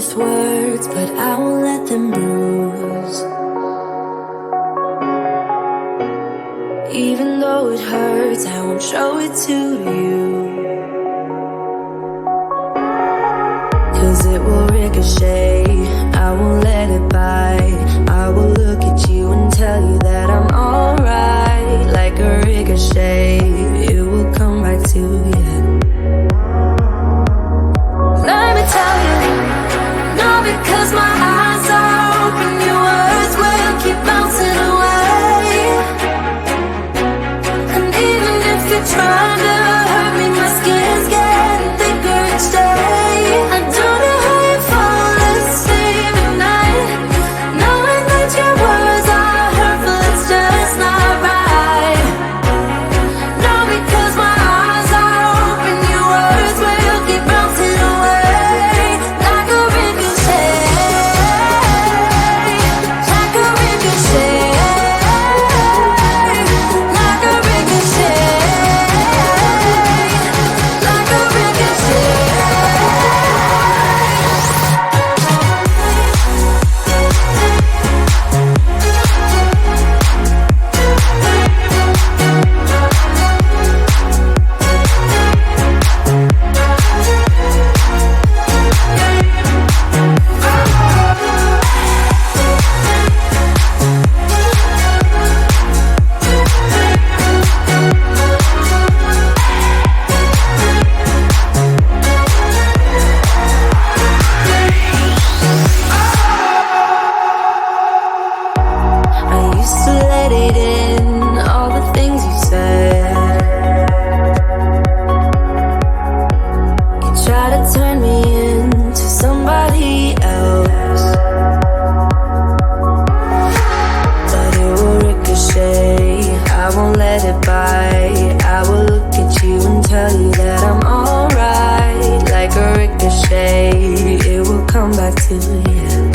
with words, but I won't let them bruise. Even though it hurts, I won't show it to you. 'Cause it will ricochet, I won't let it bite. I will look at you and tell you that I'm alright. Like a ricochet, it will come back to you. Let me tell you, no, because my eyes are open, your words will keep bouncing away. And even if you're trying to hurt me, my skin's getting thicker each day. I don't know how you fall asleep at night, knowing that your words are hurtful, it's just not right. No, because my eyes are open, your words will keep bouncing away. Like a ricochet, like a ricochet, like a ricochet, like a ricochet. I used to let it in, all the things you said. You try to turn me into somebody else, but it will ricochet, I won't let it bite. I will look at you and tell you that I'm alright. Like a ricochet, it will come back to you.